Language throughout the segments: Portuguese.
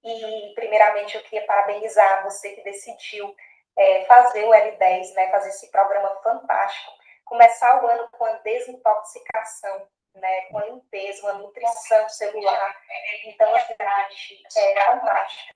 E, primeiramente, eu queria parabenizar você que decidiu fazer o L10, né, fazer esse programa fantástico, começar o ano com a desintoxicação, né, com a limpeza, uma nutrição celular. Então, assim, é fantástico.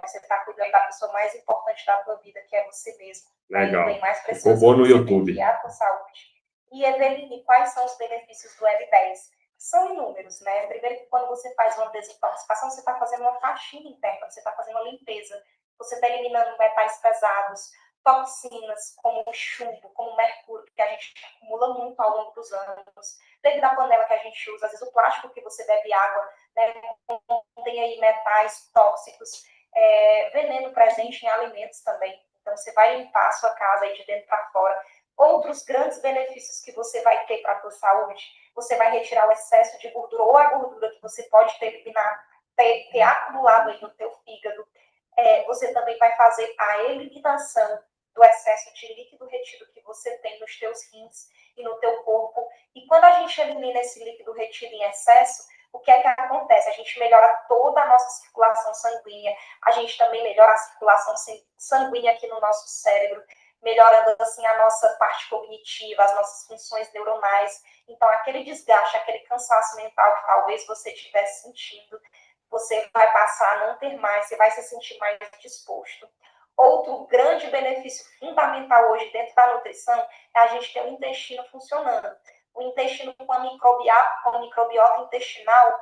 Você está cuidando da pessoa mais importante da tua vida, que é você mesmo. Legal. Bem mais Ficou bom no YouTube. Que é a tua saúde. E, Eveline, quais são os benefícios do L10? São inúmeros, né? Primeiro, que quando você faz uma desintoxicação, você está fazendo uma faxina interna, você está fazendo uma limpeza, você está eliminando metais pesados, toxinas como o chumbo, como o mercúrio, que a gente acumula muito ao longo dos anos, devido à panela que a gente usa, às vezes o plástico que você bebe água, né, contém aí metais tóxicos, veneno presente em alimentos também. Então, você vai limpar a sua casa aí de dentro para fora. Outros grandes benefícios que você vai ter para a tua saúde, você vai retirar o excesso de gordura ou a gordura que você pode ter eliminado, ter acumulado aí no teu fígado. Você também vai fazer a eliminação do excesso de líquido retido que você tem nos teus rins e no teu corpo. E quando a gente elimina esse líquido retido em excesso, o que é que acontece? A gente melhora toda a nossa circulação sanguínea, a gente também melhora a circulação sanguínea aqui no nosso cérebro, melhorando assim a nossa parte cognitiva, as nossas funções neuronais. Então, aquele desgaste, aquele cansaço mental que talvez você estivesse sentindo, você vai passar a não ter mais, você vai se sentir mais disposto. Outro grande benefício fundamental hoje dentro da nutrição é a gente ter o intestino funcionando. O intestino com a microbiota intestinal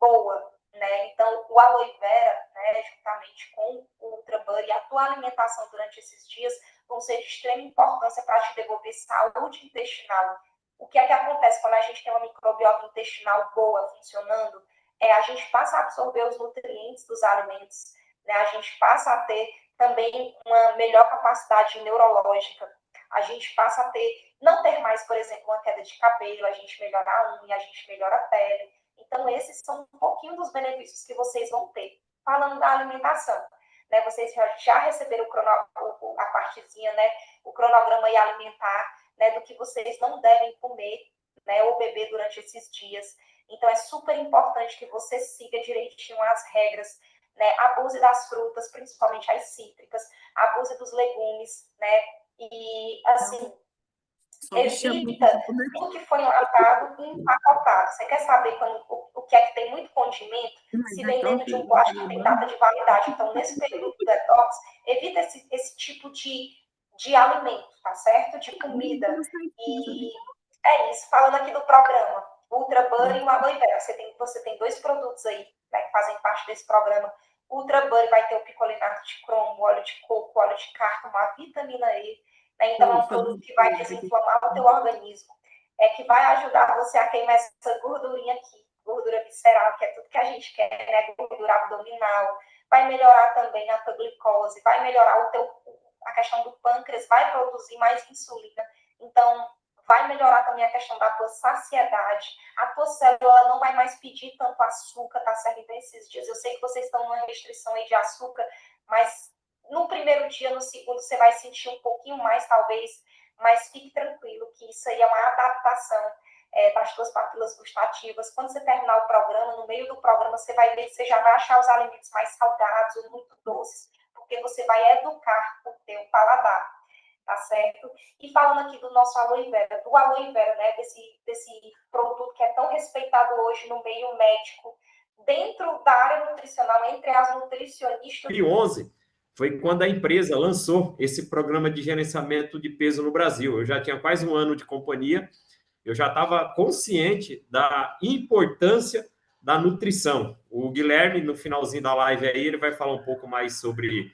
boa, né? Então, o aloe vera, né, juntamente com o Ultra Buddy, a tua alimentação durante esses dias vão ser de extrema importância para te devolver saúde intestinal. O que é que acontece quando a gente tem uma microbiota intestinal boa funcionando? A gente passa a absorver os nutrientes dos alimentos, né? A gente passa a ter também uma melhor capacidade neurológica. A gente passa a não ter mais, por exemplo, uma queda de cabelo, a gente melhora a unha, a gente melhora a pele. Então, esses são um pouquinho dos benefícios que vocês vão ter. Falando da alimentação, né? Vocês já receberam a partezinha, né? O cronograma alimentar, né? Do que vocês não devem comer, né? Ou beber durante esses dias. Então, é super importante que você siga direitinho as regras, né? Abuse das frutas, principalmente as cítricas, abuse dos legumes, né? E, assim, evita tudo que foi enlatado e empacotado. Você quer saber o que é que tem muito condimento? Se vem dentro de um plástico que tem data de validade. Então, nesse período do detox, evita esse tipo de alimento, tá certo? De comida. E é isso. Falando aqui do programa, Ultra Buddy e o Aloe Vera. Você tem dois produtos aí, né, que fazem parte desse programa. O Ultra Buddy vai ter o picolinato de cromo, óleo de coco, óleo de cártamo, a vitamina E. Né? Então, é um produto que vai desinflamar o teu organismo, que vai ajudar você a queimar essa gordurinha aqui, gordura visceral, que é tudo que a gente quer, né? Gordura abdominal. Vai melhorar também a tua glicose, vai melhorar a questão do pâncreas, vai produzir mais insulina. Então, vai melhorar também a questão da tua saciedade. A tua célula não vai mais pedir tanto açúcar, tá certo? Então, esses dias, eu sei que vocês estão numa restrição aí de açúcar, mas no primeiro dia, no segundo, você vai sentir um pouquinho mais, talvez, mas fique tranquilo que isso aí é uma adaptação das suas papilas gustativas. Quando você terminar o programa, no meio do programa, você vai ver que você já vai achar os alimentos mais salgados ou muito doces, porque você vai educar o teu paladar, tá certo? E falando aqui do nosso aloe vera, né, desse produto que é tão respeitado hoje no meio médico, dentro da área nutricional, entre as nutricionistas... 2011 foi quando a empresa lançou esse programa de gerenciamento de peso no Brasil. Eu já tinha quase um ano de companhia, eu já estava consciente da importância da nutrição. O Guilherme, no finalzinho da live aí, ele vai falar um pouco mais sobre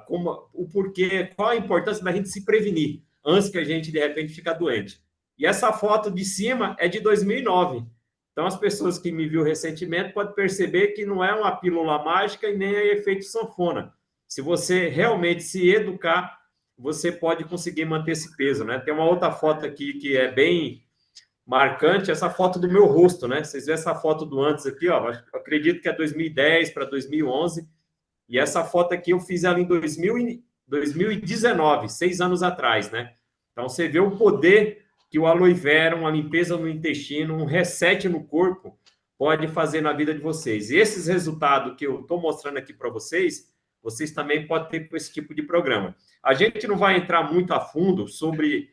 o porquê, qual a importância da gente se prevenir antes que a gente, de repente, fique doente. E essa foto de cima é de 2009. Então, as pessoas que me viu recentemente podem perceber que não é uma pílula mágica e nem é efeito sanfona. Se você realmente se educar, você pode conseguir manter esse peso, né? Tem uma outra foto aqui que é bem marcante, essa foto do meu rosto, né? Vocês veem essa foto do antes aqui, ó, eu acredito que é 2010 para 2011, e essa foto aqui eu fiz ela em 2019, 6 anos atrás, né? Então, você vê o poder que o aloe vera, uma limpeza no intestino, um reset no corpo, pode fazer na vida de vocês. E esses resultados que eu estou mostrando aqui para vocês, vocês também podem ter com esse tipo de programa. A gente não vai entrar muito a fundo sobre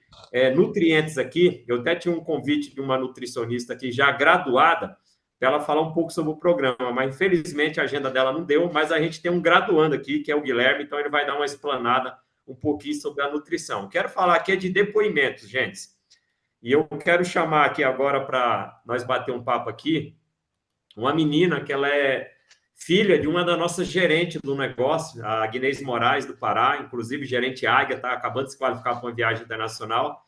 nutrientes aqui. Eu até tinha um convite de uma nutricionista aqui já graduada para ela falar um pouco sobre o programa, mas infelizmente a agenda dela não deu, mas a gente tem um graduando aqui, que é o Guilherme, então ele vai dar uma explanada um pouquinho sobre a nutrição. Quero falar aqui de depoimentos, gente. E eu quero chamar aqui agora para nós bater um papo aqui, uma menina que ela é filha de uma das nossas gerentes do negócio, a Agnês Moraes, do Pará, inclusive gerente Águia, está acabando de se qualificar para uma viagem internacional.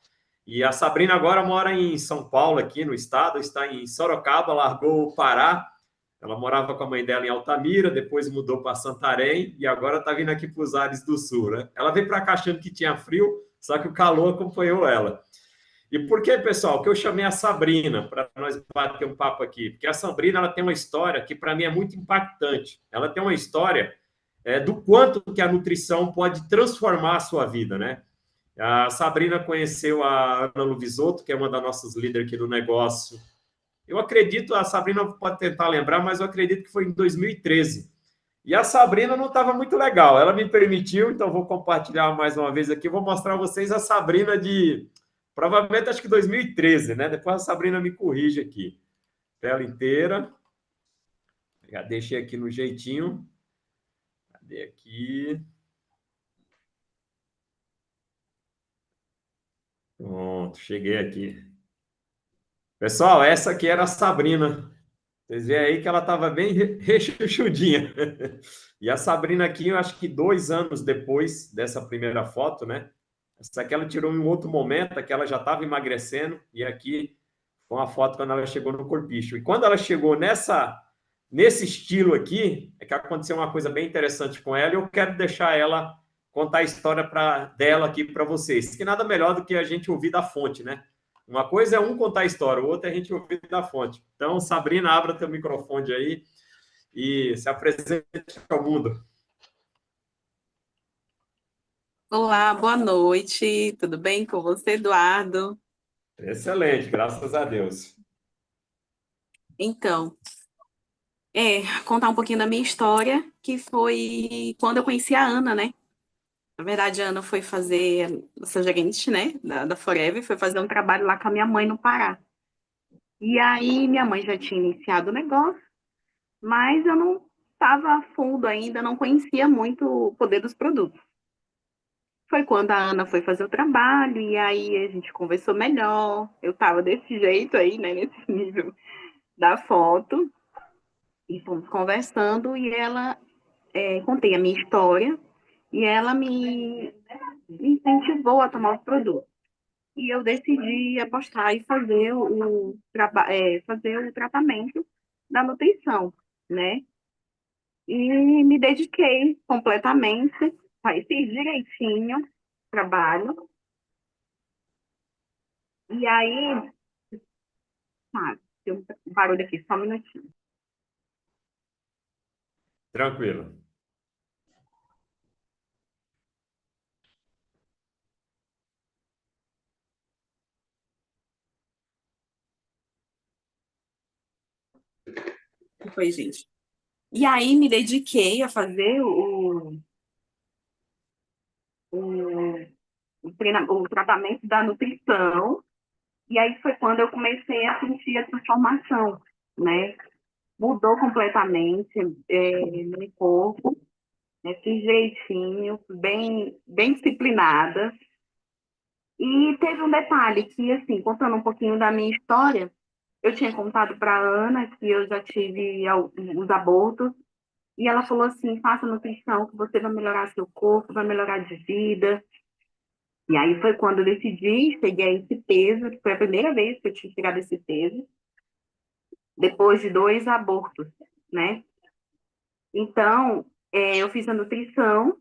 E a Sabrina agora mora em São Paulo, aqui no estado, está em Sorocaba, largou o Pará. Ela morava com a mãe dela em Altamira, depois mudou para Santarém e agora está vindo aqui para os ares do sul, né? Ela veio para cá achando que tinha frio, só que o calor acompanhou ela. E por que, pessoal, que eu chamei a Sabrina para nós bater um papo aqui? Porque a Sabrina ela tem uma história que, para mim, é muito impactante. Ela tem uma história do quanto que a nutrição pode transformar a sua vida, né? A Sabrina conheceu a Ana Luvisoto, que é uma das nossas líderes aqui do negócio. Eu acredito, a Sabrina pode tentar lembrar, mas eu acredito que foi em 2013. E a Sabrina não estava muito legal. Ela me permitiu, então vou compartilhar mais uma vez aqui. Vou mostrar a vocês a Sabrina de provavelmente acho que 2013, né? Depois a Sabrina me corrige aqui. Tela inteira. Já deixei aqui no jeitinho. Cadê aqui? Pronto, cheguei aqui. Pessoal, essa aqui era a Sabrina. Vocês veem aí que ela estava bem rechuchudinha. E a Sabrina aqui, eu acho que 2 anos depois dessa primeira foto, né? Essa aqui ela tirou em um outro momento, que ela já estava emagrecendo, e aqui foi uma foto quando ela chegou no Corpicho. E quando ela chegou nesse estilo aqui, é que aconteceu uma coisa bem interessante com ela, e eu quero deixar ela contar a história dela aqui para vocês. Que nada melhor do que a gente ouvir da fonte, né? Uma coisa é um contar a história, o outro é a gente ouvir da fonte. Então, Sabrina, abra teu microfone aí e se apresente ao mundo. Olá, boa noite. Tudo bem com você, Eduardo? Excelente, graças a Deus. Então, contar um pouquinho da minha história, que foi quando eu conheci a Ana, né? Na verdade, a Ana foi fazer, essa gerente, né, da Forever, foi fazer um trabalho lá com a minha mãe no Pará. E aí, minha mãe já tinha iniciado o negócio, mas eu não estava a fundo ainda, não conhecia muito o poder dos produtos. Foi quando a Ana foi fazer o trabalho, e aí a gente conversou melhor. Eu estava desse jeito aí, né, nesse nível da foto, e fomos conversando, e ela, contei a minha história, e ela me incentivou a tomar os produtos. E eu decidi apostar e fazer fazer o tratamento da nutrição, né? E me dediquei completamente, aí fiz direitinho o trabalho, e aí, tem um barulho aqui, só um minutinho. Tranquilo. Foi, gente. E aí me dediquei a fazer o, o tratamento da nutrição, e aí foi quando eu comecei a sentir a transformação, né? Mudou completamente meu corpo, né? Fiz direitinho, bem disciplinada. E teve um detalhe que, assim, contando um pouquinho da minha história, eu tinha contado para a Ana que eu já tive os abortos, e ela falou assim, faça nutrição, que você vai melhorar seu corpo, vai melhorar de vida. E aí foi quando eu decidi, cheguei a esse peso, que foi a primeira vez que eu tinha chegado a esse peso, depois de 2 abortos, né? Então, eu fiz a nutrição,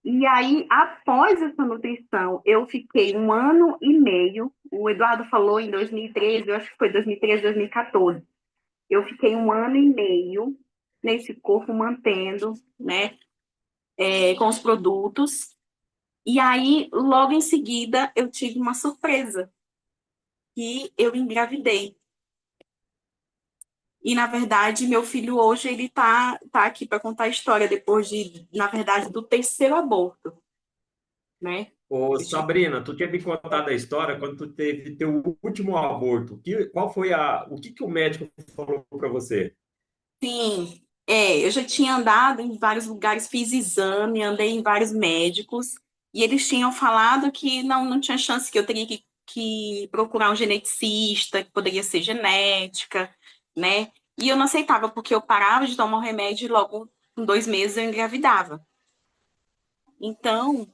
e aí, após essa nutrição, eu fiquei 1 ano e meio, o Eduardo falou em 2013, eu acho que foi 2013, 2014, eu fiquei 1 ano e meio nesse corpo mantendo, né, com os produtos, e aí, logo em seguida, eu tive uma surpresa, que eu engravidei. E, na verdade, meu filho hoje, ele tá aqui para contar a história depois na verdade, do terceiro aborto, né? Ô, Eu tive- Sabrina, tu tinha me contado a história quando tu teve teu último aborto. Qual foi o que o médico falou para você? Sim, eu já tinha andado em vários lugares, fiz exame, andei em vários médicos, e eles tinham falado que não tinha chance, que eu teria que procurar um geneticista, que poderia ser genética, né? E eu não aceitava, porque eu parava de tomar o remédio e logo, com 2 meses, eu engravidava. Então,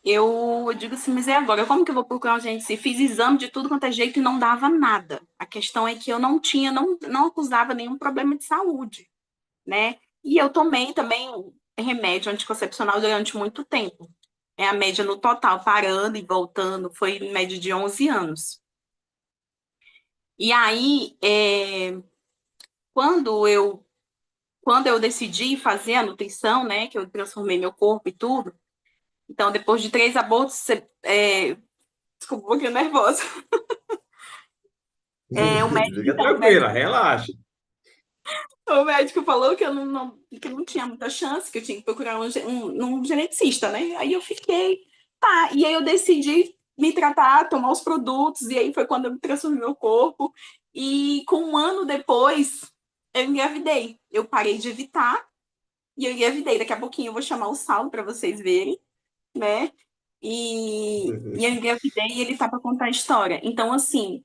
eu digo assim, mas é agora, como que eu vou procurar um geneticista? Fiz exame de tudo quanto é jeito e não dava nada. A questão é que eu não acusava nenhum problema de saúde, né? E eu tomei também remédio anticoncepcional durante muito tempo. É a média no total, parando e voltando, foi em média de 11 anos. E aí, quando eu, quando eu decidi fazer a nutrição, né, que eu transformei meu corpo e tudo, então depois de 3 abortos, desculpa, um pouquinho nervosa. O médico, Fica então, tranquila, relaxa. o médico falou que eu que não tinha muita chance, que eu tinha que procurar um geneticista, né? Aí eu fiquei, tá. E aí eu decidi me tratar, tomar os produtos, e aí foi quando eu me transformei meu corpo. E com 1 ano depois, eu engravidei. Eu parei de evitar e eu engravidei. Daqui a pouquinho eu vou chamar o Saulo para vocês verem, né? E eu engravidei e ele tá para contar a história. Então, assim,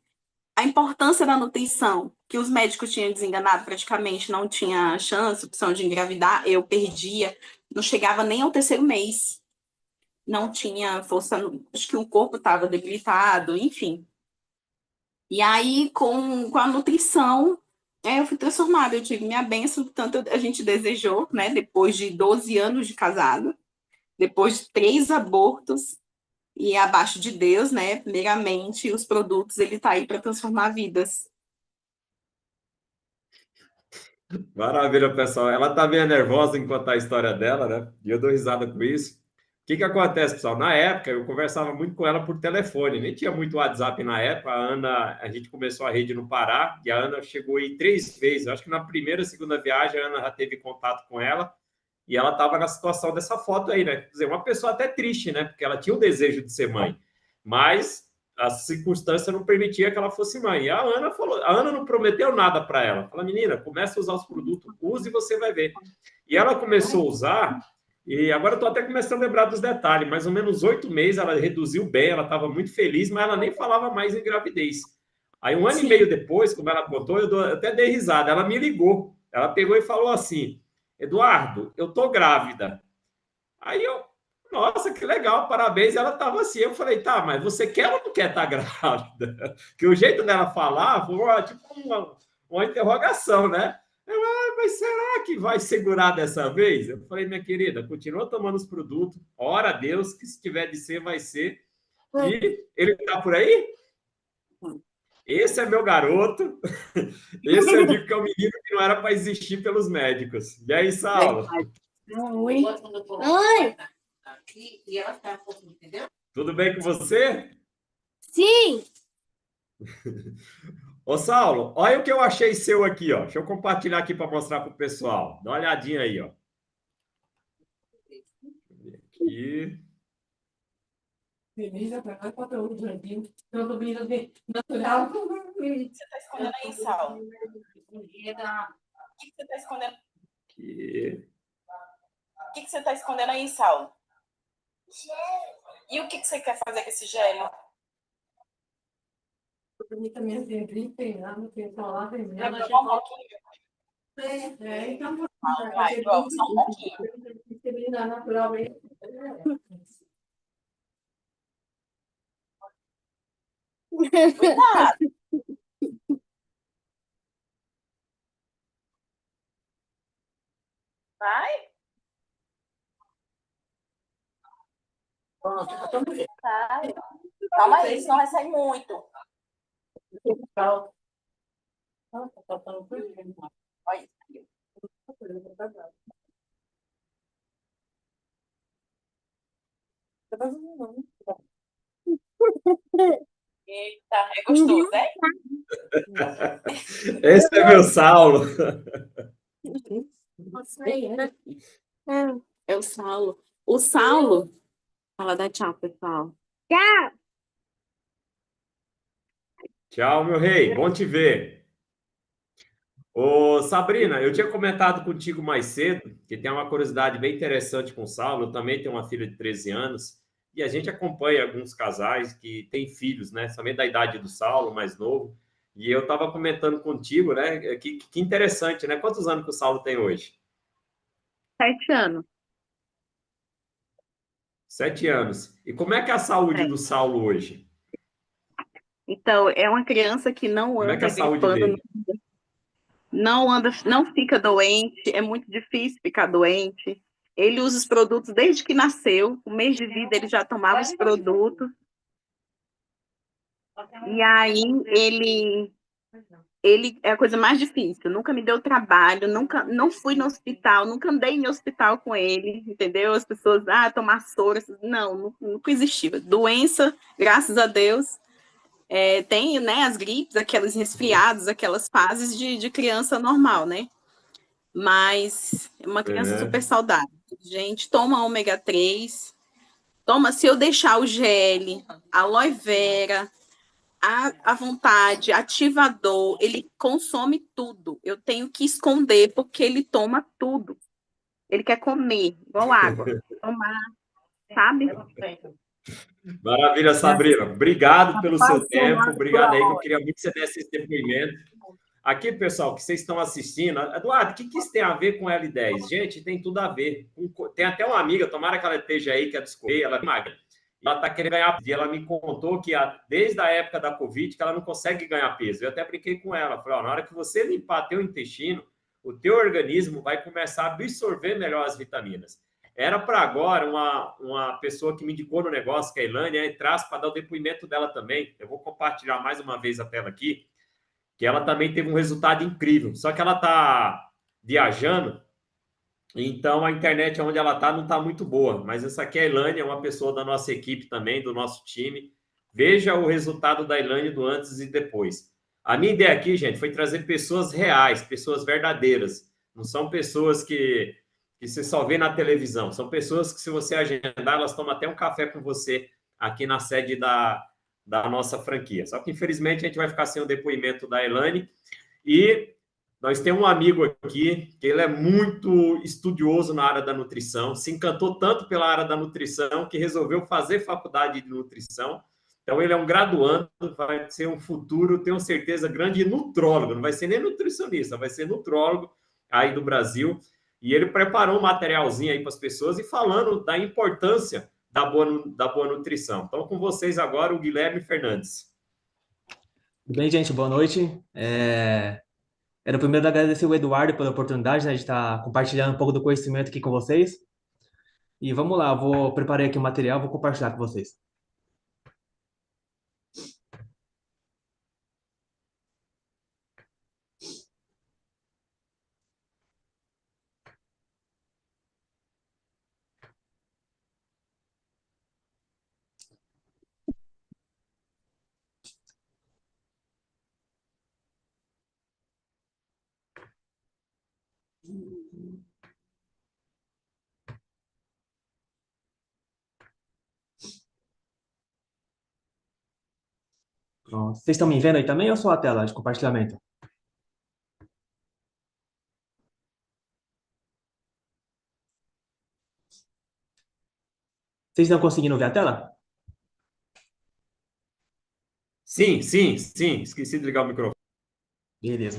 a importância da nutrição, que os médicos tinham desenganado, praticamente não tinha chance, opção de engravidar, eu perdia, não chegava nem ao terceiro mês, não tinha força, acho que o corpo estava debilitado, enfim. E aí, com a nutrição, eu fui transformada, eu tive minha bênção, tanto a gente desejou, né, depois de 12 anos de casado, depois de 3 abortos, e abaixo de Deus, né, primeiramente, os produtos, ele tá aí para transformar vidas. Maravilha, pessoal. Ela tá meio nervosa em contar a história dela, né? E eu dou risada com isso. O que que acontece, pessoal? Na época, eu conversava muito com ela por telefone, nem tinha muito WhatsApp na época. A Ana, a gente começou a rede no Pará e a Ana chegou aí 3 vezes. Eu acho que na primeira e segunda viagem a Ana já teve contato com ela e ela estava na situação dessa foto aí, né? Quer dizer, uma pessoa até triste, né? Porque ela tinha o desejo de ser mãe, mas a circunstância não permitia que ela fosse mãe. E a Ana falou, a Ana não prometeu nada para ela. Fala, menina, começa a usar os produtos, use e você vai ver. E ela começou a usar, e agora eu estou até começando a lembrar dos detalhes. Mais ou menos 8 meses, ela reduziu bem, ela estava muito feliz, mas ela nem falava mais em gravidez. Aí, um ano e Sim. meio depois, como ela contou, eu até dei risada. Ela me ligou. Ela pegou e falou assim: Eduardo, eu tô grávida. Aí eu, nossa, que legal, parabéns. Ela estava assim. Eu falei, tá, mas você quer ou não quer estar grávida? Que o jeito dela falar foi tipo uma interrogação, né? Mas será que vai segurar dessa vez? Eu falei, minha querida, continua tomando os produtos, ora a Deus, que se tiver de ser, vai ser. E ele está por aí? Esse é meu garoto. Esse eu digo que é o menino que não era para existir pelos médicos. E aí, Saulo? Verdade. Oi. Oi. Tudo bem com você? Sim. Ô, Saulo, olha o que eu achei seu aqui, ó. Deixa eu compartilhar aqui para mostrar para o pessoal. Dá uma olhadinha aí, ó. Aqui. Beleza, para nós, conteúdo branquinho. Todo brilho natural. O que você está escondendo aí, Sal? O que você está escondendo? Aqui. O que você está escondendo aí, Sal? E o que você quer fazer com esse gelo? Também tem lá no pessoal lá, tem Vai tomar um pouquinho? então, Vai, vamos, só um pouquinho. naturalmente. Cuidado. Vai? Vai. Calma aí, senão vai sair muito. Olha isso. Eita, é gostoso, é? Esse é meu Saulo. É o Saulo. O Saulo. Fala, dá tchau, pessoal. Tchau, meu rei. Bom te ver. Ô, Sabrina, eu tinha comentado contigo mais cedo que tem uma curiosidade bem interessante com o Saulo. Eu também tenho uma filha de 13 anos e a gente acompanha alguns casais que têm filhos, né? Também da idade do Saulo, mais novo. E eu estava comentando contigo, né? Que interessante, né? Quantos anos que o Saulo tem hoje? 7 anos. 7 anos. E como é que é a saúde do Saulo hoje? Então, é uma criança que não Como é que é anda a saúde gripando, dele? não anda, não fica doente, é muito difícil ficar doente. Ele usa os produtos desde que nasceu, o mês de vida ele já tomava os produtos. E aí ele é a coisa mais difícil, nunca me deu trabalho, nunca não fui no hospital, nunca andei em hospital com ele, entendeu? As pessoas, tomar soro, não, nunca existiu. Doença, graças a Deus, tem, né, as gripes, aqueles resfriados, aquelas fases de criança normal, né? Mas é uma criança super saudável. Gente, toma ômega 3, toma, se eu deixar o GL, aloe vera, à vontade, ativador, ele consome tudo. Eu tenho que esconder porque ele toma tudo. Ele quer comer, igual água. Tomar, sabe? Maravilha, Sabrina. Obrigado pelo seu tempo. Obrigado aí, que eu queria muito que você desse esse depoimento. Aqui, pessoal, que vocês estão assistindo, Eduardo, o que isso tem a ver com L10? Gente, tem tudo a ver. Tem até uma amiga, tomara que ela esteja aí, que é descobrir, ela é magra. Ela está querendo ganhar peso. E ela me contou que desde a época da Covid que ela não consegue ganhar peso. Eu até brinquei com ela. Falei, na hora que você limpar teu intestino, o teu organismo vai começar a absorver melhor as vitaminas. Era para agora uma pessoa que me indicou no negócio, que é a Ilânia, entrasse para dar o depoimento dela também. Eu vou compartilhar mais uma vez a tela aqui, que ela também teve um resultado incrível. Só que ela está viajando, então a internet onde ela está não está muito boa. Mas essa aqui é a Ilânia, uma pessoa da nossa equipe também, do nosso time. Veja o resultado da Ilânia do antes e depois. A minha ideia aqui, gente, foi trazer pessoas reais, pessoas verdadeiras. Não são pessoas que você só vê na televisão. São pessoas que, se você agendar, elas tomam até um café com você aqui na sede da nossa franquia. Só que, infelizmente, a gente vai ficar sem o depoimento da Elane. E nós temos um amigo aqui que ele é muito estudioso na área da nutrição, se encantou tanto pela área da nutrição que resolveu fazer faculdade de nutrição. Então, ele é um graduando, vai ser um futuro, tenho certeza, grande nutrólogo. Não vai ser nem nutricionista, vai ser nutrólogo aí do Brasil. E ele preparou um materialzinho aí para as pessoas e falando da importância da boa nutrição. Então, com vocês agora, o Guilherme Fernandes. Tudo bem, gente? Boa noite. Era primeiro agradecer o Eduardo pela oportunidade, né, de estar compartilhando um pouco do conhecimento aqui com vocês. E vamos lá, eu preparei aqui o material, vou compartilhar com vocês. Pronto. Vocês estão me vendo aí também ou só a tela de compartilhamento? Vocês estão conseguindo ver a tela? Sim. Esqueci de ligar o microfone. Beleza.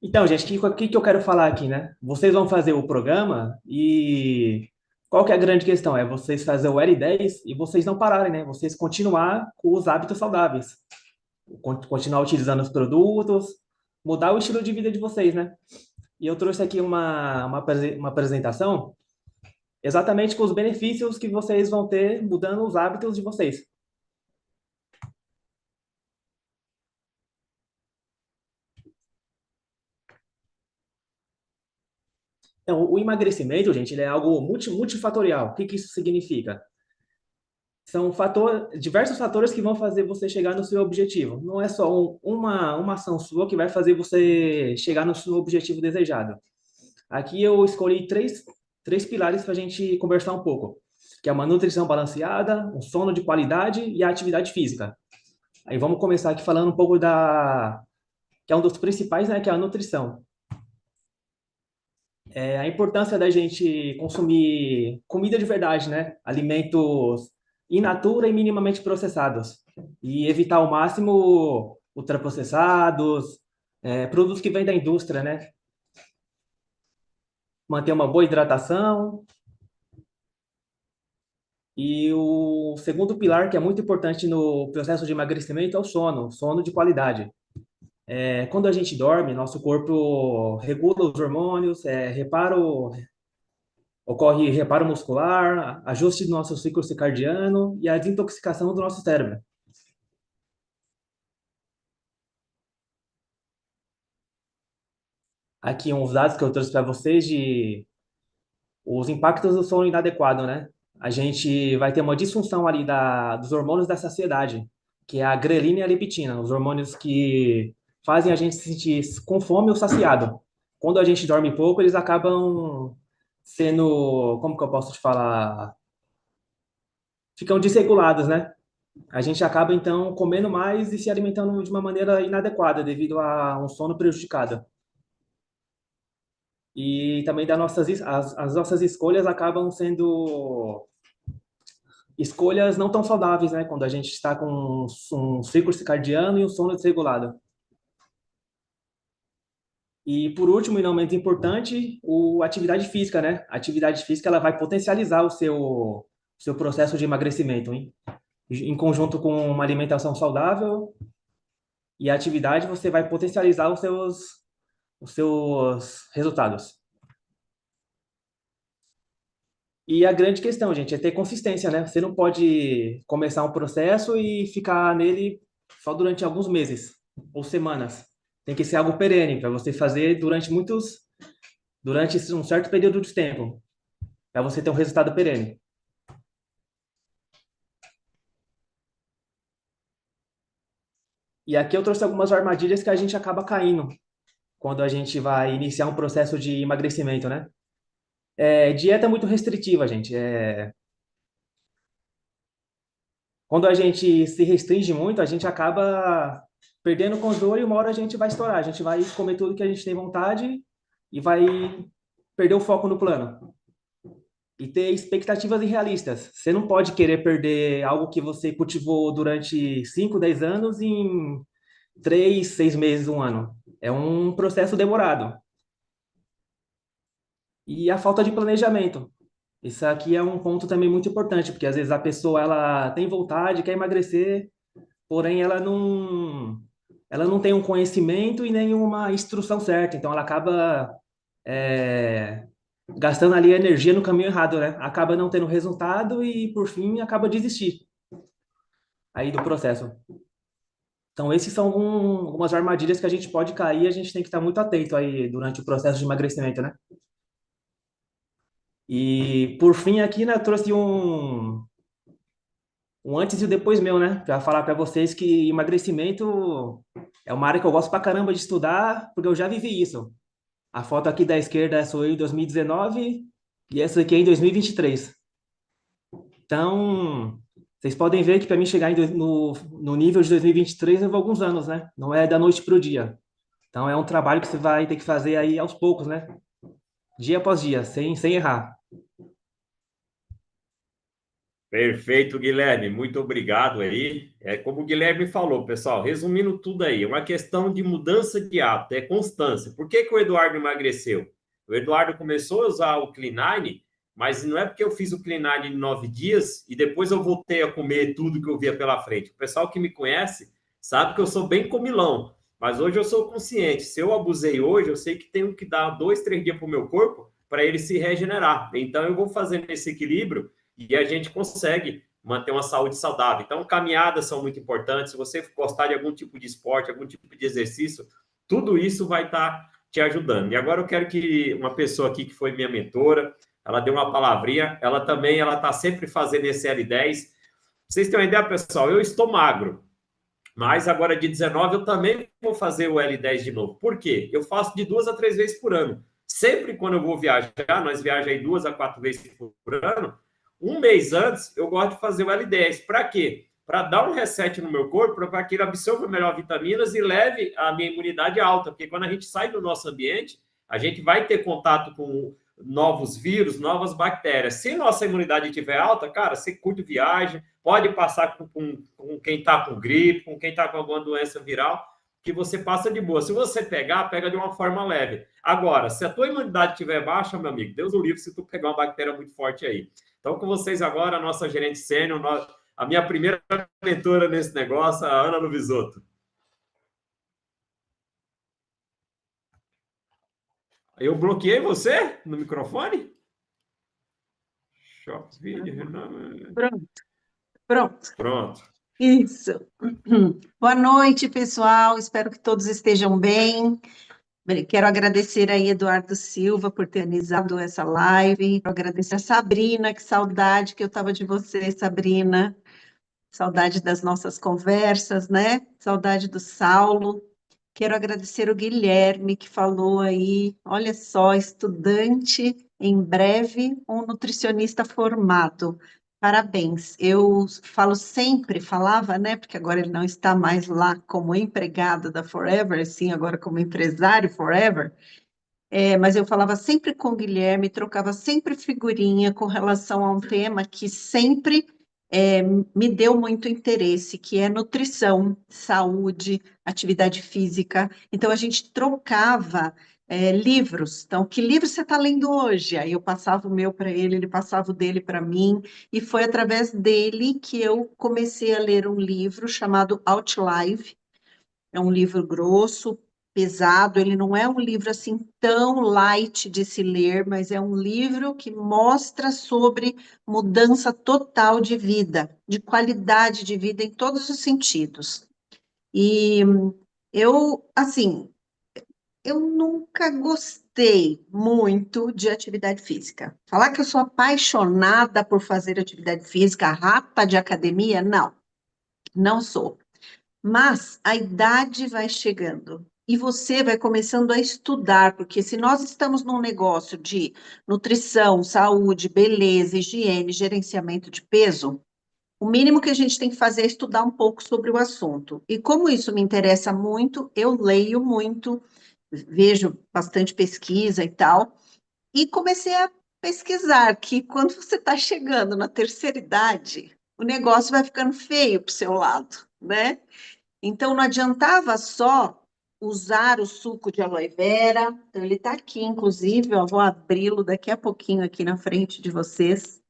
Então, gente, o que eu quero falar aqui, né? Vocês vão fazer o programa e qual que é a grande questão? É vocês fazer o L10 e vocês não pararem, né? Vocês continuar com os hábitos saudáveis. Continuar utilizando os produtos, mudar o estilo de vida de vocês, né? E eu trouxe aqui uma apresentação exatamente com os benefícios que vocês vão ter mudando os hábitos de vocês. Então, o emagrecimento, gente, ele é algo multifatorial. O que isso significa? são diversos fatores que vão fazer você chegar no seu objetivo. Não é só uma ação sua que vai fazer você chegar no seu objetivo desejado. Aqui eu escolhi três pilares para a gente conversar um pouco, que é uma nutrição balanceada, um sono de qualidade e a atividade física. Aí vamos começar aqui falando um pouco que é um dos principais, né, que é a nutrição. A importância da gente consumir comida de verdade, né? Alimentos in natura e minimamente processados. E evitar ao máximo ultraprocessados, produtos que vêm da indústria, né? Manter uma boa hidratação. E o segundo pilar, que é muito importante no processo de emagrecimento, é o sono de qualidade. Quando a gente dorme, nosso corpo regula os hormônios, ocorre reparo muscular, ajuste do nosso ciclo circadiano e a desintoxicação do nosso cérebro. Aqui uns dados que eu trouxe para vocês de os impactos do sono inadequado, né? A gente vai ter uma disfunção ali dos hormônios da saciedade, que é a grelina e a leptina, os hormônios que fazem a gente se sentir com fome ou saciado. Quando a gente dorme pouco, eles acabam sendo, como que eu posso te falar? Ficam desregulados, né? A gente acaba, então, comendo mais e se alimentando de uma maneira inadequada devido a um sono prejudicado. E também as nossas escolhas acabam sendo escolhas não tão saudáveis, né? Quando a gente está com um ciclo circadiano e um sono desregulado. E por último, e não menos importante, a atividade física, né? A atividade física ela vai potencializar o seu processo de emagrecimento, hein? Em conjunto com uma alimentação saudável e a atividade, você vai potencializar os seus resultados. E a grande questão, gente, é ter consistência, né? Você não pode começar um processo e ficar nele só durante alguns meses ou semanas. Tem que ser algo perene, para você fazer durante um certo período de tempo, para você ter um resultado perene. E aqui eu trouxe algumas armadilhas que a gente acaba caindo quando a gente vai iniciar um processo de emagrecimento, né? Dieta muito restritiva, gente. Quando a gente se restringe muito, a gente acaba perdendo o controle e uma hora a gente vai estourar. A gente vai comer tudo que a gente tem vontade e vai perder o foco no plano. E ter expectativas irrealistas. Você não pode querer perder algo que você cultivou durante 5, 10 anos em 3, 6 meses, um ano. É um processo demorado. E a falta de planejamento. Isso aqui é um ponto também muito importante, porque às vezes a pessoa ela tem vontade, quer emagrecer, porém ela não tem um conhecimento e nenhuma instrução certa, então ela acaba gastando ali a energia no caminho errado, né? Acaba não tendo resultado e por fim acaba desistir aí do processo. Então esses são algumas armadilhas que a gente pode cair, e a gente tem que estar muito atento aí durante o processo de emagrecimento, né? E por fim aqui, né, eu trouxe um antes e um depois meu, né? Para falar para vocês que emagrecimento é uma área que eu gosto pra caramba de estudar, porque eu já vivi isso. A foto aqui da esquerda sou eu em 2019 e essa aqui é em 2023. Então, vocês podem ver que para mim chegar no nível de 2023 levou alguns anos, né? Não é da noite para o dia. Então, é um trabalho que você vai ter que fazer aí aos poucos, né? Dia após dia, sem errar. Perfeito, Guilherme. Muito obrigado aí. Como o Guilherme falou, pessoal, resumindo tudo aí, é uma questão de mudança de hábito, é constância. Por que o Eduardo emagreceu? O Eduardo começou a usar o Clean9, mas não é porque eu fiz o Clean9 em 9 dias e depois eu voltei a comer tudo que eu via pela frente. O pessoal que me conhece sabe que eu sou bem comilão, mas hoje eu sou consciente. Se eu abusei hoje, eu sei que tenho que dar 2, 3 dias para o meu corpo para ele se regenerar. Então, eu vou fazendo esse equilíbrio e a gente consegue manter uma saúde saudável. Então, caminhadas são muito importantes. Se você gostar de algum tipo de esporte, algum tipo de exercício, tudo isso vai estar te ajudando. E agora eu quero que uma pessoa aqui que foi minha mentora, ela deu uma palavrinha, ela está sempre fazendo esse L10. vocês terem uma ideia, pessoal, eu estou magro, mas agora de 19 eu também vou fazer o L10 de novo. Por quê? Eu faço de 2 a 3 vezes por ano. Sempre quando eu vou viajar, nós viajamos aí 2 a 4 vezes por ano, um mês antes eu gosto de fazer o L10. Para quê? Para dar um reset no meu corpo, para que ele absorva melhor vitaminas e leve a minha imunidade alta. Porque quando a gente sai do nosso ambiente, a gente vai ter contato com novos vírus, novas bactérias. Se nossa imunidade estiver alta, cara, você curte viagem, pode passar com quem está com gripe, com quem está com alguma doença viral, que você passa de boa. Se você pegar, pega de uma forma leve. Agora, se a tua imunidade estiver baixa, meu amigo, Deus o livre se tu pegar uma bactéria muito forte aí. Então, com vocês agora, a nossa gerente sênior, a minha primeira mentora nesse negócio, a Ana Luvisotto. Eu bloqueei você no microfone? Shop vídeo, Renan. Pronto. Pronto. Isso. Boa noite, pessoal. Espero que todos estejam bem. Quero agradecer aí Eduardo Silva por ter organizado essa live. Quero agradecer a Sabrina, que saudade que eu estava de você, Sabrina. Saudade das nossas conversas, né? Saudade do Saulo. Quero agradecer o Guilherme, que falou aí, olha só, estudante, em breve, um nutricionista formado. Parabéns. Eu falava, né, porque agora ele não está mais lá como empregado da Forever, sim, agora como empresário Forever, mas eu falava sempre com o Guilherme, trocava sempre figurinha com relação a um tema que sempre me deu muito interesse, que é nutrição, saúde, atividade física. Então, a gente trocava livros. Então, que livro você está lendo hoje? Aí eu passava o meu para ele passava o dele para mim, e foi através dele que eu comecei a ler um livro chamado Outlive. É um livro grosso, pesado, ele não é um livro assim tão light de se ler, mas é um livro que mostra sobre mudança total de vida, de qualidade de vida em todos os sentidos. E assim, eu nunca gostei muito de atividade física. Falar que eu sou apaixonada por fazer atividade física, rata de academia, não, não sou. Mas a idade vai chegando e você vai começando a estudar, porque se nós estamos num negócio de nutrição, saúde, beleza, higiene, gerenciamento de peso, o mínimo que a gente tem que fazer é estudar um pouco sobre o assunto. E como isso me interessa muito, eu leio muito, vejo bastante pesquisa e tal, e comecei a pesquisar que quando você está chegando na terceira idade, o negócio vai ficando feio para o seu lado, né? Então, não adiantava só usar o suco de aloe vera. Então, ele está aqui, inclusive, eu vou abri-lo daqui a pouquinho aqui na frente de vocês.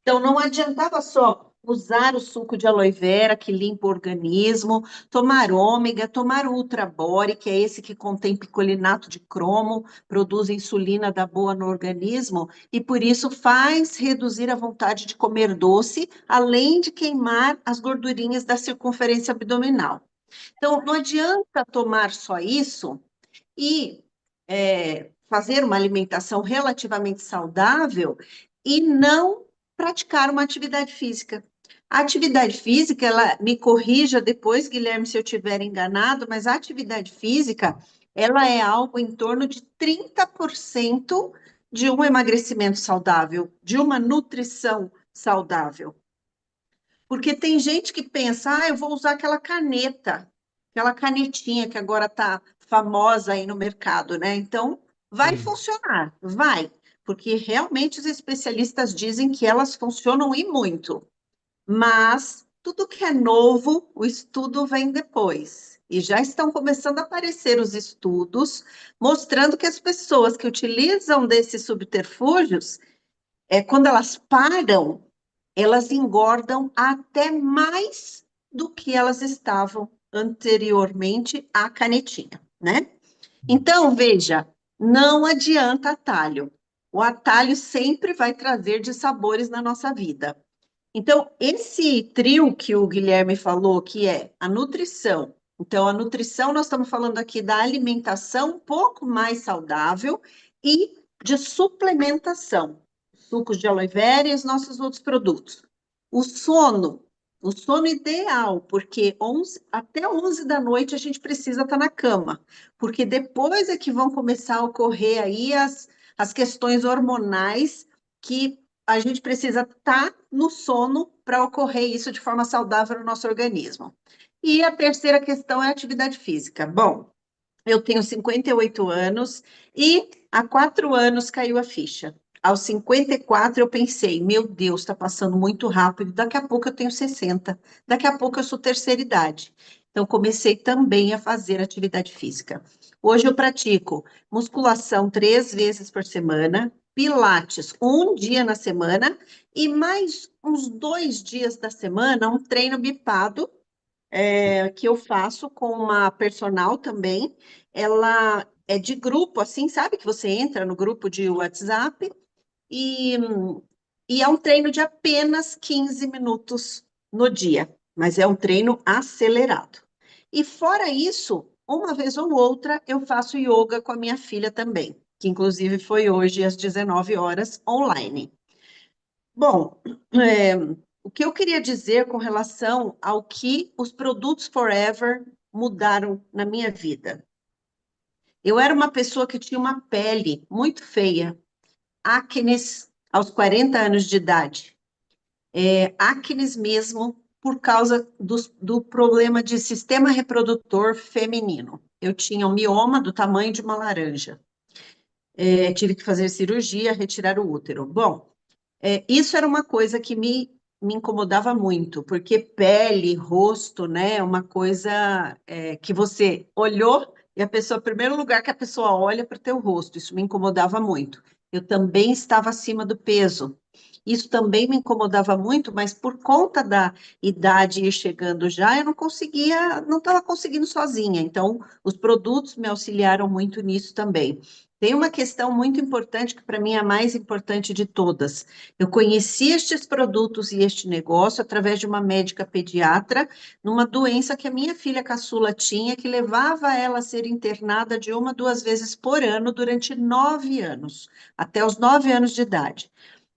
Então, não adiantava só usar o suco de aloe vera, que limpa o organismo, tomar ômega, tomar Ultra Body, que é esse que contém picolinato de cromo, produz insulina da boa no organismo, e por isso faz reduzir a vontade de comer doce, além de queimar as gordurinhas da circunferência abdominal. Então, não adianta tomar só isso e fazer uma alimentação relativamente saudável e não praticar uma atividade física. A atividade física, ela me corrija depois, Guilherme, se eu estiver enganado, mas a atividade física, ela é algo em torno de 30% de um emagrecimento saudável, de uma nutrição saudável. Porque tem gente que pensa, eu vou usar aquela canetinha que agora está famosa aí no mercado, né? Então, vai funcionar, vai. Porque realmente os especialistas dizem que elas funcionam e muito. Mas tudo que é novo, o estudo vem depois. E já estão começando a aparecer os estudos mostrando que as pessoas que utilizam desses subterfúgios, quando elas param, elas engordam até mais do que elas estavam anteriormente à canetinha, né? Então, veja, não adianta atalho. O atalho sempre vai trazer dissabores na nossa vida. Então, esse trio que o Guilherme falou, que é a nutrição. Então, a nutrição, nós estamos falando aqui da alimentação um pouco mais saudável e de suplementação. Sucos de aloe vera e os nossos outros produtos. O sono ideal, porque até 11 da noite a gente precisa estar na cama, porque depois é que vão começar a ocorrer aí as questões hormonais que a gente precisa estar no sono para ocorrer isso de forma saudável no nosso organismo. E a terceira questão é a atividade física. Bom, eu tenho 58 anos e há 4 anos caiu a ficha. Aos 54 eu pensei, meu Deus, está passando muito rápido, daqui a pouco eu tenho 60, daqui a pouco eu sou terceira idade. Então comecei também a fazer atividade física. Hoje eu pratico musculação 3 vezes por semana, pilates 1 dia na semana e mais uns 2 dias da semana um treino bipado, que eu faço com uma personal também. Ela é de grupo, assim, sabe? Que você entra no grupo de WhatsApp e, e é um treino de apenas 15 minutos no dia, mas é um treino acelerado. E fora isso, uma vez ou outra, eu faço yoga com a minha filha também, que inclusive foi hoje às 19 horas online. Bom, o que eu queria dizer com relação ao que os produtos Forever mudaram na minha vida. Eu era uma pessoa que tinha uma pele muito feia, acnes aos 40 anos de idade, acnes mesmo por causa do problema de sistema reprodutor feminino. Eu tinha um mioma do tamanho de uma laranja. Tive que fazer cirurgia, retirar o útero. Bom, isso era uma coisa que me incomodava muito, porque pele, rosto, né, é uma coisa que você olhou e a pessoa, o primeiro lugar que a pessoa olha para o teu rosto, isso me incomodava muito. Eu também estava acima do peso. Isso também me incomodava muito, mas por conta da idade ir chegando já, eu não estava conseguindo sozinha. Então, os produtos me auxiliaram muito nisso também. Tem uma questão muito importante, que para mim é a mais importante de todas. Eu conheci estes produtos e este negócio através de uma médica pediatra, numa doença que a minha filha caçula tinha, que levava ela a ser internada de 1 a 2 vezes por ano durante 9 anos, até os 9 anos de idade.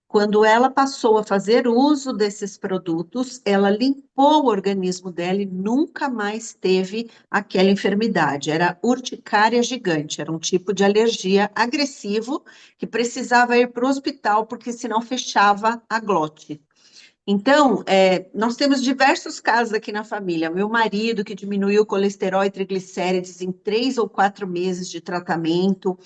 Quando ela passou a fazer uso desses produtos, ela limpou o organismo dela e nunca mais teve aquela enfermidade. Era urticária gigante, era um tipo de alergia agressivo que precisava ir para o hospital, porque senão fechava a glote. Então, nós temos diversos casos aqui na família. Meu marido, que diminuiu o colesterol e triglicérides em 3 ou 4 meses de tratamento.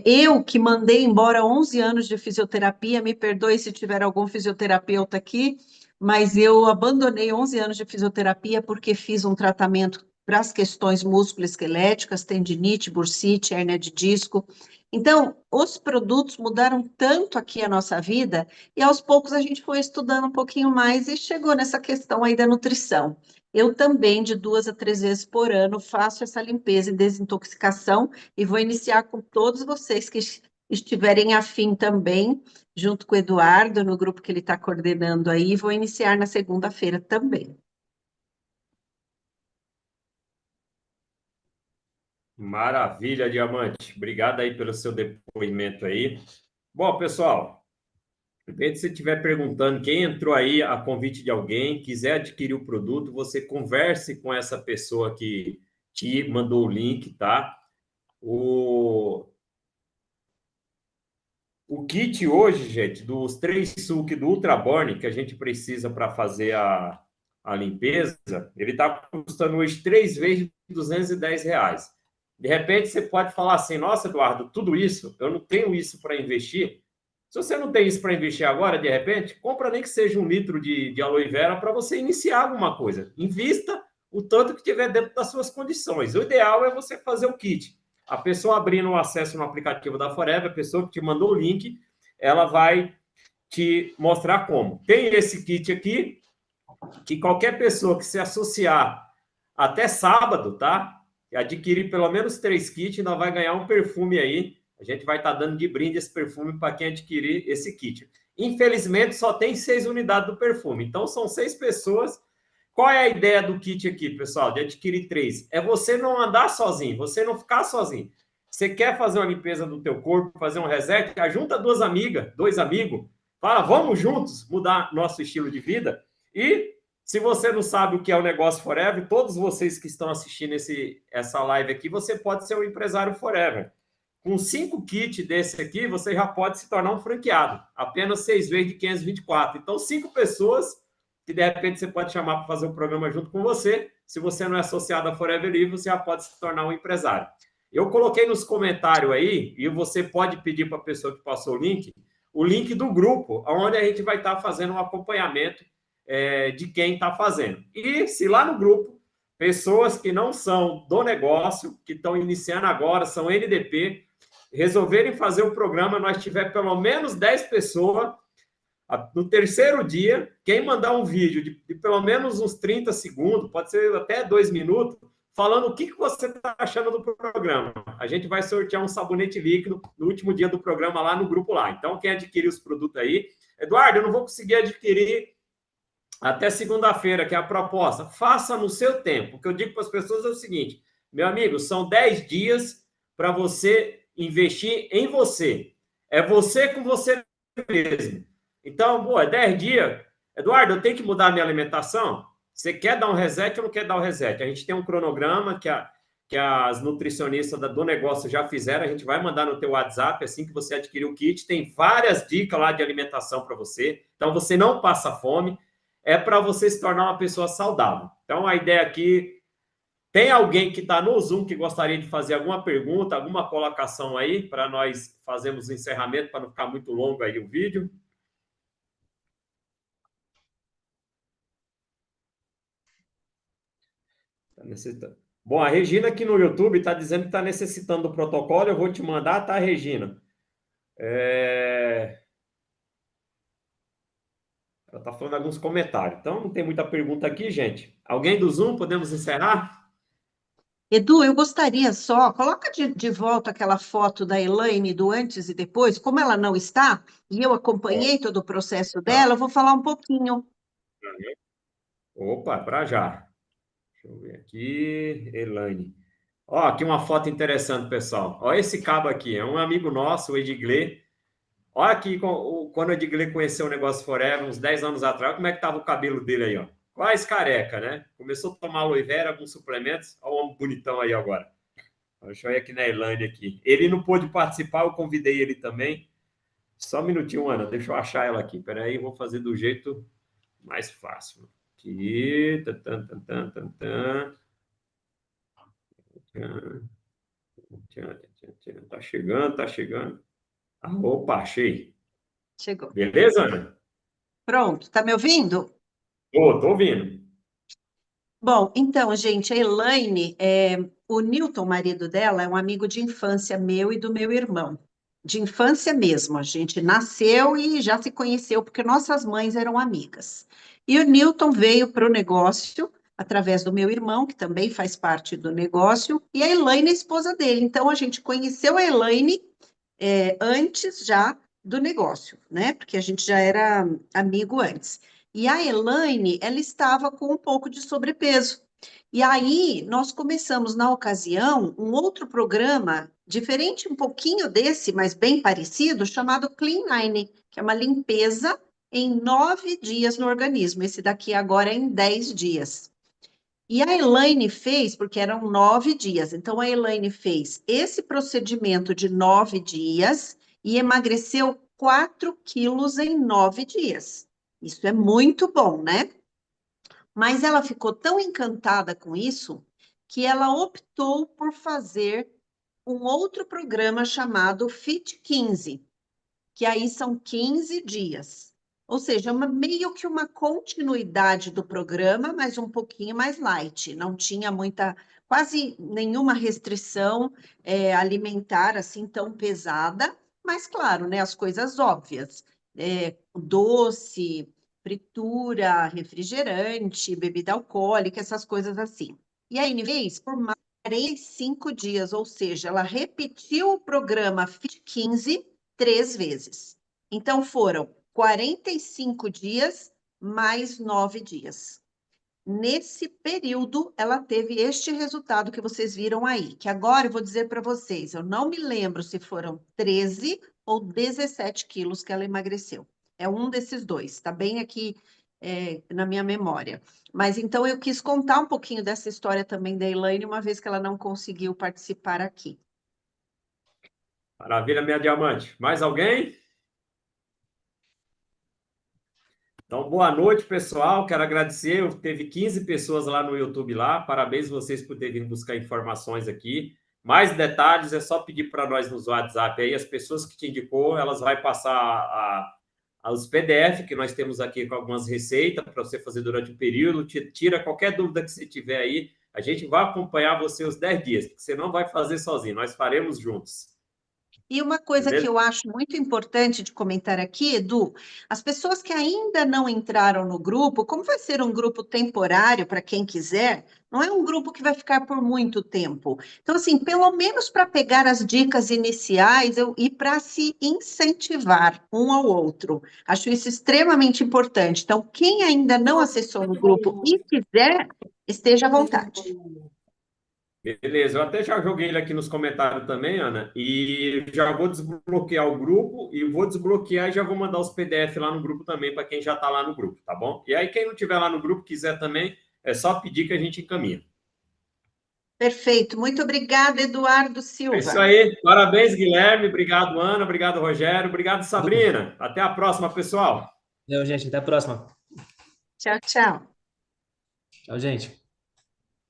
Eu que mandei embora 11 anos de fisioterapia, me perdoe se tiver algum fisioterapeuta aqui, mas eu abandonei 11 anos de fisioterapia porque fiz um tratamento para as questões musculoesqueléticas, tendinite, bursite, hérnia de disco. Então, os produtos mudaram tanto aqui a nossa vida e aos poucos a gente foi estudando um pouquinho mais e chegou nessa questão aí da nutrição. Eu também, de 2 a 3 vezes por ano, faço essa limpeza e desintoxicação e vou iniciar com todos vocês que estiverem afim também, junto com o Eduardo, no grupo que ele está coordenando aí, vou iniciar na segunda-feira também. Maravilha, Diamante. Obrigado aí pelo seu depoimento aí. Bom, pessoal, se você estiver perguntando quem entrou aí a convite de alguém, quiser adquirir o produto, você converse com essa pessoa que te mandou o link, tá? O kit hoje, gente, dos 3 sucos do Ultraborn, que a gente precisa para fazer a limpeza, ele está custando hoje 3 vezes R$ 210. De repente, você pode falar assim, nossa, Eduardo, tudo isso, eu não tenho isso para investir. Se você não tem isso para investir agora, de repente, compra nem que seja 1 litro de aloe vera para você iniciar alguma coisa. Invista o tanto que tiver dentro das suas condições. O ideal é você fazer o kit. A pessoa abrindo o acesso no aplicativo da Forever, a pessoa que te mandou o link, ela vai te mostrar como. Tem esse kit aqui, que qualquer pessoa que se associar até sábado, tá? Adquirir pelo menos 3 kits, ainda vai ganhar um perfume aí. A gente vai estar dando de brinde esse perfume para quem adquirir esse kit. Infelizmente, só tem 6 unidades do perfume. Então, são 6 pessoas. Qual é a ideia do kit aqui, pessoal? De adquirir 3. É você não andar sozinho, você não ficar sozinho. Você quer fazer uma limpeza do teu corpo, fazer um reset? Junta 2 amigas, 2 amigos, Fala, vamos juntos mudar nosso estilo de vida. E se você não sabe o que é o Negócio Forever, todos vocês que estão assistindo essa live aqui, você pode ser um empresário Forever. Com 5 kits desse aqui, você já pode se tornar um franqueado. Apenas 6 vezes de 524. Então, 5 pessoas que, de repente, você pode chamar para fazer o programa junto com você. Se você não é associado a Forever Livre, você já pode se tornar um empresário. Eu coloquei nos comentários aí, e você pode pedir para a pessoa que passou o link do grupo, onde a gente vai estar fazendo um acompanhamento de quem está fazendo. E se lá no grupo, pessoas que não são do negócio, que estão iniciando agora, são NDP, resolverem fazer o programa, nós tiver pelo menos 10 pessoas, no terceiro dia, quem mandar um vídeo de pelo menos uns 30 segundos, pode ser até 2 minutos, falando o que você está achando do programa. A gente vai sortear um sabonete líquido no último dia do programa lá no grupo lá. Então, quem adquirir os produtos aí... Eduardo, eu não vou conseguir adquirir até segunda-feira, que é a proposta. Faça no seu tempo. O que eu digo para as pessoas é o seguinte, meu amigo, são 10 dias para você investir em você. É você com você mesmo. Então, é 10 dias. Eduardo, eu tenho que mudar a minha alimentação? Você quer dar um reset ou não quer dar um reset? A gente tem um cronograma que as nutricionistas do negócio já fizeram. A gente vai mandar no teu WhatsApp assim que você adquirir o kit. Tem várias dicas lá de alimentação para você. Então, você não passa fome. É para você se tornar uma pessoa saudável. Então, a ideia aqui... Tem alguém que está no Zoom que gostaria de fazer alguma pergunta, alguma colocação aí, para nós fazermos o encerramento, para não ficar muito longo aí o vídeo? Tá necessitando. Bom, a Regina aqui no YouTube está dizendo que está necessitando do protocolo. Eu vou te mandar, tá, Regina? Ela está falando alguns comentários. Então, não tem muita pergunta aqui, gente. Alguém do Zoom, podemos encerrar? Edu, eu gostaria só, coloca de volta aquela foto da Elaine do antes e depois, como ela não está, e eu acompanhei todo o processo dela, eu vou falar um pouquinho. Opa, para já. Deixa eu ver aqui, Elaine. Ó, aqui uma foto interessante, pessoal. Ó, esse cabo aqui, é um amigo nosso, o Edigley. Olha aqui, quando o Edigley conheceu o Negócio Forever, uns 10 anos atrás, como é que estava o cabelo dele aí, ó. Quase careca, né? Começou a tomar aloe vera, alguns suplementos. Olha o homem bonitão aí agora. Deixa eu ir aqui na Elaine aqui. Ele não pôde participar, eu convidei ele também. Só um minutinho, Ana, deixa eu achar ela aqui. Peraí, vou fazer do jeito mais fácil. Aqui, Tá chegando, tá chegando. Opa, achei. Chegou. Beleza, Ana? Pronto, tá me ouvindo? Tô ouvindo. Bom, então, gente, a Elaine, o Newton, marido dela, é um amigo de infância meu e do meu irmão. De infância mesmo, a gente nasceu e já se conheceu porque nossas mães eram amigas. E o Newton veio para o negócio através do meu irmão, que também faz parte do negócio, e a Elaine é a esposa dele. Então, a gente conheceu a Elaine antes já do negócio, né? Porque a gente já era amigo antes. E a Elaine, ela estava com um pouco de sobrepeso. E aí, nós começamos, na ocasião, um outro programa, diferente um pouquinho desse, mas bem parecido, chamado Clean 9, que é uma limpeza em 9 dias no organismo. Esse daqui agora é em 10 dias. E a Elaine fez, porque eram 9 dias, então a Elaine fez esse procedimento de 9 dias e emagreceu 4 quilos em 9 dias. Isso é muito bom, né? Mas ela ficou tão encantada com isso que ela optou por fazer um outro programa chamado Fit 15, que aí são 15 dias. Ou seja, meio que uma continuidade do programa, mas um pouquinho mais light. Não tinha quase nenhuma restrição alimentar assim tão pesada, mas claro, né, as coisas óbvias. Doce, fritura, refrigerante, bebida alcoólica, essas coisas assim. E a fez por mais de 45 dias, ou seja, ela repetiu o programa Fit 15 3 vezes. Então, foram 45 dias mais 9 dias. Nesse período, ela teve este resultado que vocês viram aí, que agora eu vou dizer para vocês, eu não me lembro se foram 13 ou 17 quilos que ela emagreceu. É um desses dois, está bem aqui na minha memória. Mas então eu quis contar um pouquinho dessa história também da Elaine, uma vez que ela não conseguiu participar aqui. Maravilha, minha diamante. Mais alguém? Então, boa noite, pessoal. Quero agradecer. Teve 15 pessoas lá no YouTube lá. Parabéns vocês por terem vindo buscar informações aqui. Mais detalhes é só pedir para nós nos WhatsApp aí. As pessoas que te indicou, elas vão passar os PDF que nós temos aqui com algumas receitas para você fazer durante o período. Tira qualquer dúvida que você tiver aí. A gente vai acompanhar você os 10 dias, porque você não vai fazer sozinho. Nós faremos juntos. E uma coisa Beleza? que eu acho muito importante de comentar aqui, Edu, as pessoas que ainda não entraram no grupo, como vai ser um grupo temporário para quem quiser, não é um grupo que vai ficar por muito tempo. Então, assim, pelo menos para pegar as dicas iniciais e para se incentivar um ao outro. Acho isso extremamente importante. Então, quem ainda não acessou no grupo e quiser, esteja à vontade. Beleza, eu até já joguei ele aqui nos comentários também, Ana, e já vou desbloquear o grupo e vou desbloquear e já vou mandar os PDF lá no grupo também para quem já está lá no grupo, tá bom? E aí, quem não tiver lá no grupo, quiser também, é só pedir que a gente encaminha. Perfeito. Muito obrigada, Eduardo Silva. É isso aí. Parabéns, Guilherme. Obrigado, Ana. Obrigado, Rogério. Obrigado, Sabrina. Até a próxima, pessoal. Valeu, gente. Até a próxima. Tchau, tchau. Tchau, gente.